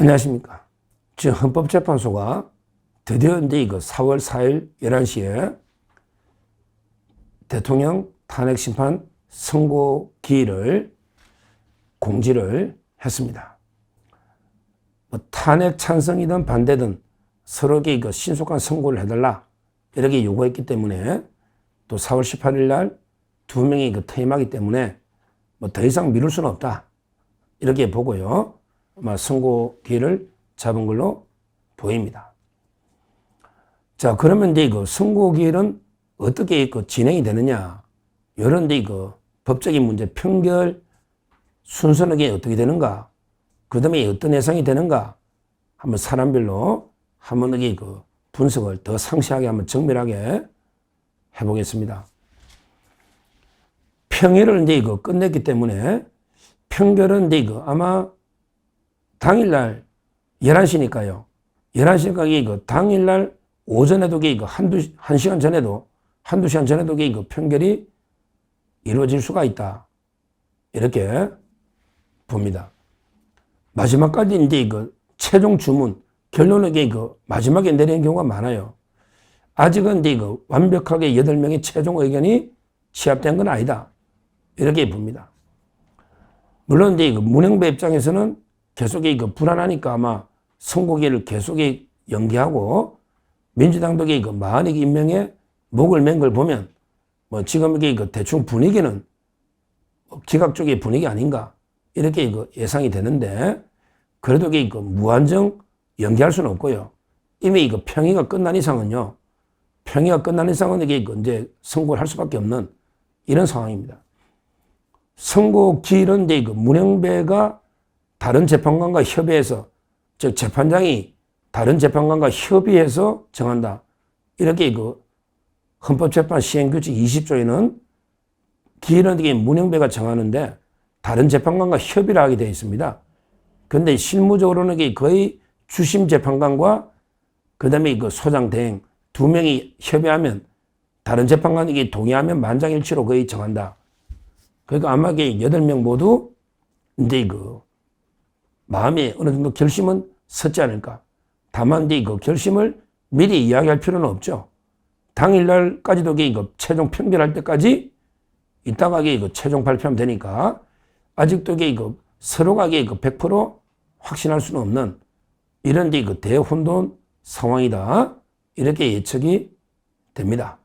안녕하십니까. 지금 헌법재판소가 드디어 이제 이거 4월 4일 11시에 대통령 탄핵심판 선고 기일을 공지를 했습니다. 탄핵 찬성이든 반대든 서로에게 이거 신속한 선고를 해달라 이렇게 요구했기 때문에 또 4월 18일 날 두 명이 퇴임하기 때문에 더 이상 미룰 수는 없다 이렇게 보고요. 선고 기일을 잡은 걸로 보입니다. 자, 그러면 이제 선고 기일은 어떻게 진행이 되느냐? 이런 법적인 문제, 평결 순서는 어떻게 되는가? 그 다음에 어떤 예상이 되는가? 한번 사람별로 한번 분석을 더 상세하게 한번 정밀하게 해보겠습니다. 평일을 이제 끝냈기 때문에 평결은 이제 아마 당일날 11시니까요. 11시니까 당일날 오전에도 한두 시간 전에도 평결이 이루어질 수가 있다. 이렇게 봅니다. 마지막까지 이제 최종 주문, 결론을 마지막에 내리는 경우가 많아요. 아직은 이제 완벽하게 8명의 최종 의견이 취합된 건 아니다. 이렇게 봅니다. 물론 이제 문영배 입장에서는 계속 불안하니까 아마 선고기를 계속 연기하고 민주당도 마흔 임명에 목을 맨 걸 보면 지금 대충 분위기는 기각 쪽의 분위기 아닌가 이렇게 예상이 되는데 그래도 무한정 연기할 수는 없고요. 이미 평의가 끝난 이상은요. 이제 선고를 할 수밖에 없는 이런 상황입니다. 선고 기일은 이제 문영배가 다른 재판관과 협의해서, 즉 재판장이 다른 재판관과 협의해서 정한다. 이렇게 헌법재판 시행규칙 20조에는 기일은 문영배가 정하는데 다른 재판관과 협의를 하게 되어 있습니다. 그런데 실무적으로는 거의 주심 재판관과 그 다음에 소장 대행 두 명이 협의하면 다른 재판관이 동의하면 만장일치로 거의 정한다. 그러니까 아마 8명 모두 이제 마음에 어느 정도 결심은 섰지 않을까. 다만 이제 결심을 미리 이야기할 필요는 없죠. 당일날까지도 최종 평결할 때까지 이따가 최종 발표하면 되니까 아직도 서로가 100% 확신할 수는 없는 이런 대혼돈 상황이다. 이렇게 예측이 됩니다.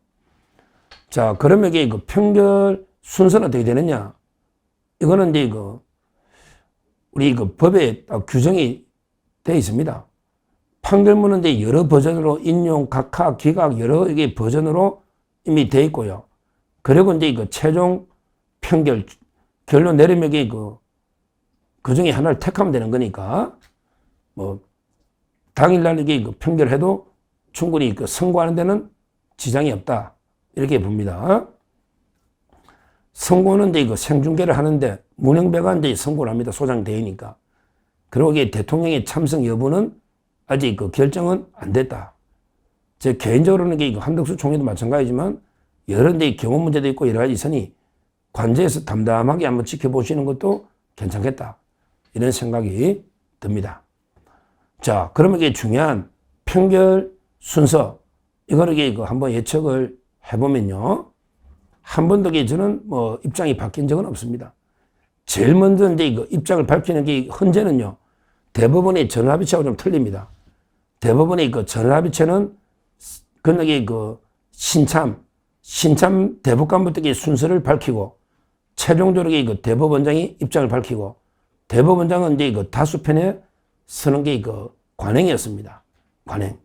자, 그러면 평결 순서는 어떻게 되느냐? 이거는 이제 우리 법에 규정이 되어 있습니다. 판결문은 이제 여러 버전으로 인용, 각하, 기각 여러 버전으로 이미 되어 있고요. 그리고 이제 최종 평결, 결론 내리면 그 중에 하나를 택하면 되는 거니까 당일날 평결해도 충분히 선고하는 데는 지장이 없다. 이렇게 봅니다. 선고는 이제 생중계를 하는데 문영배가 이제 선고를 합니다. 소장대회니까. 그리고 대통령의 참석 여부는 아직 결정은 안 됐다. 제 개인적으로는 한덕수 총리도 마찬가지지만 여러 경험 문제도 있고 여러 가지 있으니 관제에서 담담하게 한번 지켜보시는 것도 괜찮겠다. 이런 생각이 듭니다. 자, 그러면 중요한 평결 순서 이거를 한번 예측을 해보면요. 한 번도 저는 입장이 바뀐 적은 없습니다. 제일 먼저 이제 입장을 밝히는 게 헌재는요. 대법원의 전원합의체하고 좀 틀립니다. 대법원의 전원합의체는 그게 신참 대법관부터 순서를 밝히고 최종적으로 대법원장이 입장을 밝히고 대법원장은 이제 다수편에 서는 게 관행이었습니다. 관행.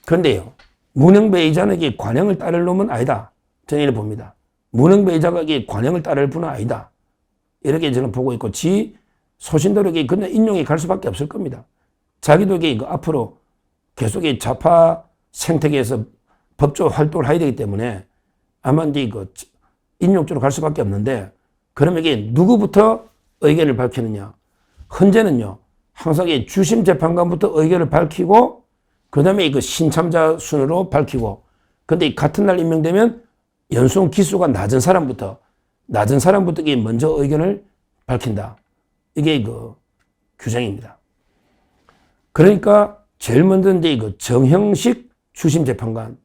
그런데요. 문영배 의장에게 관행을 따를 놈은 아니다. 저는 이렇게 봅니다. 문영배 의장가 관행을 따를 분은 아니다. 이렇게 저는 보고 있고, 소신대로 그냥 인용이 갈 수밖에 없을 겁니다. 자기도 앞으로 계속 좌파 생태계에서 법조 활동을 해야 되기 때문에 아마 이제 인용 쪽으로 갈 수밖에 없는데, 그러면 누구부터 의견을 밝히느냐? 헌재는요, 항상 주심 재판관부터 의견을 밝히고, 그 다음에 신참자 순으로 밝히고, 근데 같은 날 임명되면 연수원 기수가 낮은 사람부터 먼저 의견을 밝힌다. 이게 규정입니다. 그러니까 제일 먼저 이제 그 정형식 주심 재판관,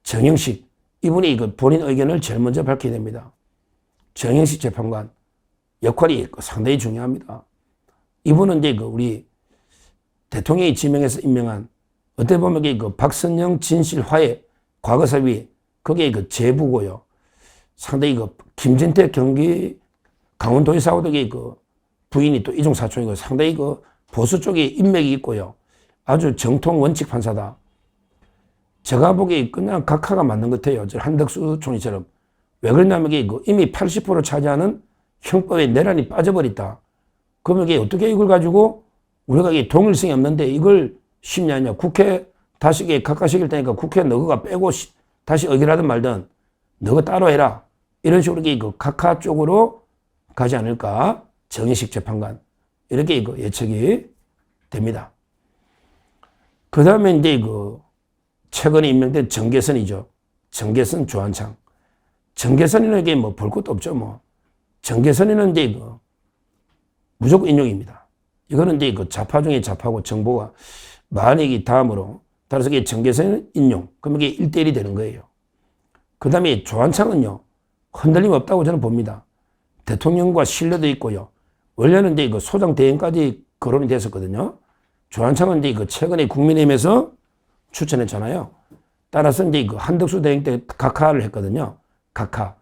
정형식 이분이 그 본인 의견을 제일 먼저 밝혀야 됩니다. 정형식 재판관 역할이 상당히 중요합니다. 이분은 이제 그 우리 대통령이 지명해서 임명한 어떻게 보면 그 박선영 진실화해 과거사위 그게 그 제부고요. 상당히 그 김진태 경기 강원도의사고덕의 그 부인이 또 이중 사촌이고 상당히 그 보수 쪽에 인맥이 있고요. 아주 정통 원칙 판사다. 제가 보기에 그냥 각하가 맞는 것 같아요. 저 한덕수 총리처럼. 왜 그러냐면 이미 80% 차지하는 형법에 내란이 빠져버렸다. 그러면 이게 어떻게 이걸 가지고 우리가 이게 동일성이 없는데 이걸 쉽냐냐. 국회 다시 각하시킬 테니까 국회 너가 빼고 다시 의결하든 말든 너가 따로 해라. 이런 식으로 그 각하 쪽으로 가지 않을까. 정의식 재판관. 이렇게 예측이 됩니다. 그 다음에 이제 최근에 임명된 정계선이죠. 정계선 조한창. 정계선이는 뭐 볼 것도 없죠, 뭐. 정계선이는 이제 무조건 인용입니다. 이거는 이제 좌파 중에 좌파고 정보가 만약에 다음으로 따라서 정계선은 인용. 그러면 이게 1대1이 되는 거예요. 그 다음에 조한창은요, 흔들림 없다고 저는 봅니다. 대통령과 신뢰도 있고요. 원래는 이제 소장 대행까지 거론이 됐었거든요. 조한창은 이제 최근에 국민의힘에서 추천했잖아요. 따라서 이제 한덕수 대행 때 각하를 했거든요. 각하.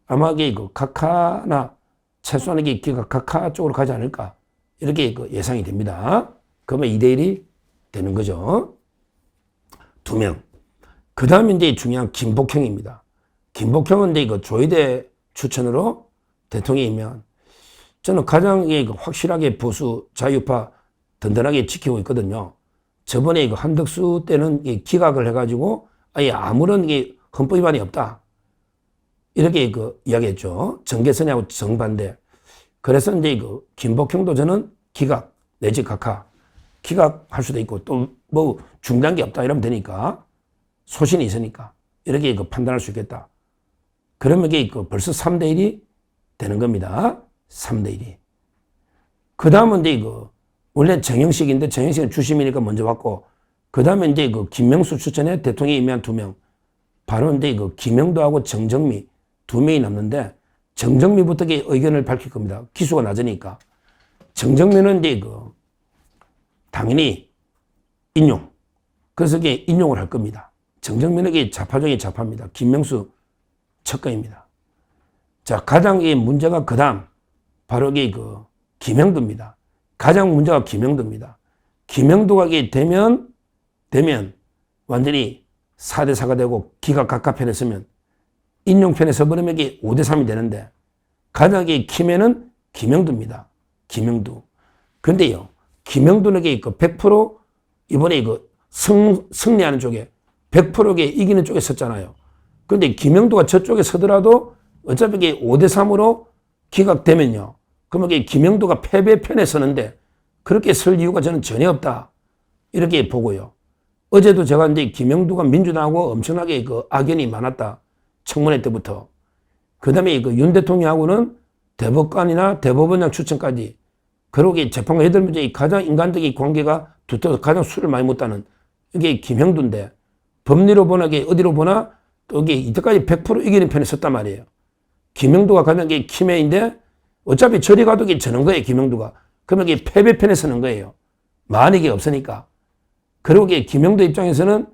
아마 이게 각하나 최소한 이게 각하 쪽으로 가지 않을까. 이렇게 예상이 됩니다. 그러면 2대1이 되는 거죠. 2명. 그 다음에 이제 중요한 김복형입니다. 김복형은 이제 조희대 추천으로 대통령이 임명한 저는 가장 확실하게 보수 자유파 든든하게 지키고 있거든요. 저번에 한덕수 때는 기각을 해가지고 아예 아무런 헌법 위반이 없다. 이렇게 이야기했죠. 정계선하고 정반대. 그래서 이제 김복형도 저는 기각 내지 각하 기각할 수도 있고 또 뭐 중단한 게 없다 이러면 되니까 소신이 있으니까 이렇게 판단할 수 있겠다. 그러면 이게 벌써 3대1이 되는 겁니다. 3대1이. 그 다음은 이제 원래 정형식인데 정형식은 주심이니까 먼저 왔고 그 다음에 이제 김명수 추천에 대통령이 임명한 2명. 바로 이제 김영도하고 정정미 2명이 남는데 정정미부터 의견을 밝힐 겁니다. 기수가 낮으니까. 정정미는 이제 당연히 인용. 그래서 이게 인용을 할 겁니다. 정정미는 좌파 중에 좌파입니다. 김명수 척가입니다. 자, 가장 문제가 그 다음 바로 김영도입니다. 가장 문제가 김영도입니다. 김영도가 되면 완전히 4대4가 되고 기각 각하편에 서면 인용편에 서버리면 5대3이 되는데 가장 키맨은 김영도입니다. 김영도. 근데요, 김영도는 100% 이번에 승리하는 쪽에 100% 이기는 쪽에 섰잖아요. 근데 김영도가 저쪽에 서더라도 어차피 5대3으로 기각되면요. 그러면 김영도가 패배 편에 서는데 그렇게 설 이유가 저는 전혀 없다. 이렇게 보고요. 어제도 제가 이제 김영도가 민주당하고 엄청나게 악연이 많았다. 청문회 때부터. 그 다음에 윤 대통령하고는 대법관이나 대법원장 추천까지. 그러고 재판관 8명 중에 가장 인간적인 관계가 두터워서 가장 술을 많이 먹다는 이게 김영도인데 법리로 보나 어디로 보나 또 이게 이때까지 100% 이기는 편에 섰단 말이에요. 김영도가 가장 키맨인데 어차피 저리 가도 저는 거예요, 김영도가. 그러면 패배 편에 서는 거예요. 만약에 없으니까. 그리고 김영도 입장에서는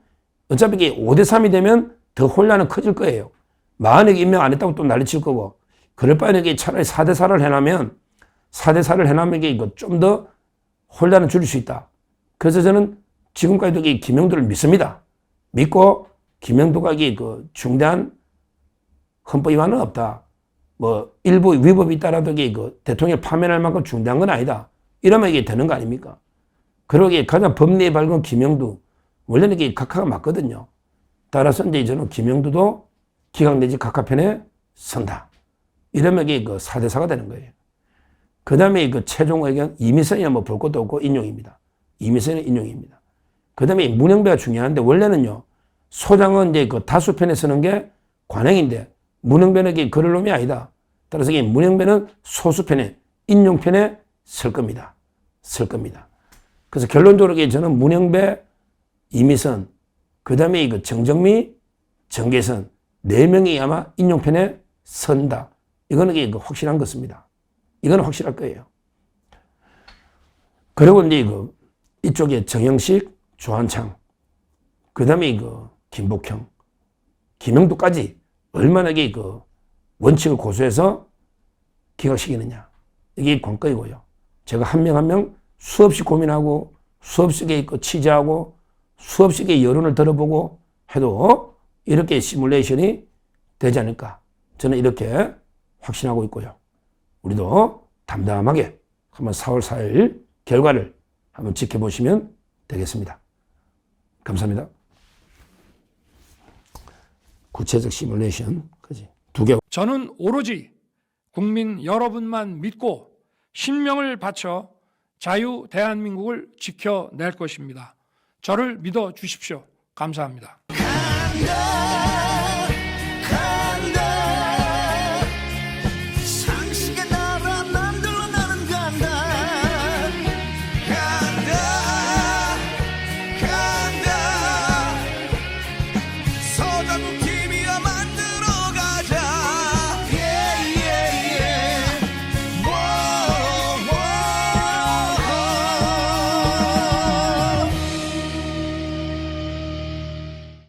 어차피 5대3이 되면 더 혼란은 커질 거예요. 만약에 임명 안 했다고 또 난리칠 거고. 그럴 바에는 차라리 4대4를 해놓으면 4대4를 해놓으면 좀 더 혼란을 줄일 수 있다. 그래서 저는 지금까지도 김영도를 믿습니다. 믿고 김영도가 중대한 헌법 위반은 없다. 뭐 일부 위법이 있다라도 대통령을 파면할 만큼 중대한 건 아니다. 이러면 이게 되는 거 아닙니까? 그러기에 가장 법리에 밝은 김영도 원래는 각하가 맞거든요. 따라서 이제 저는 김영도도 기각 내지 각하 편에 선다. 이러면 4대4가 되는 거예요. 그 다음에 최종 의견 이미선이야 뭐 볼 것도 없고 인용입니다. 이미선은 인용입니다. 그 다음에 문영배가 중요한데 원래는요 소장은 이제 다수 편에 서는 게 관행인데 문영배는 그럴 놈이 아니다. 따라서 문영배는 소수 편에 인용 편에 설 겁니다. 설 겁니다. 그래서 결론적으로 저는 문영배, 이미선, 그 다음에 이거 정정미, 정계선 4명이 아마 인용편에 선다. 이거는 이거 확실한 것입니다. 이거는 확실할 거예요. 그리고 이제 이거 이쪽에 정영식, 조한창, 그 다음에 이거 김복형, 김영두까지 얼마나 그 원칙을 고수해서 기각시키느냐. 이게 관건이고요. 제가 한 명 한 명 수없이 고민하고 수없이 취재하고 수없이 여론을 들어보고 해도 이렇게 시뮬레이션이 되지 않을까. 저는 이렇게 확신하고 있고요. 우리도 담담하게 한번 4월 4일 결과를 한번 지켜보시면 되겠습니다. 감사합니다. 구체적 시뮬레이션, 그지? 2개. 저는 오로지 국민 여러분만 믿고 신명을 바쳐 자유 대한민국을 지켜낼 것입니다. 저를 믿어 주십시오. 감사합니다.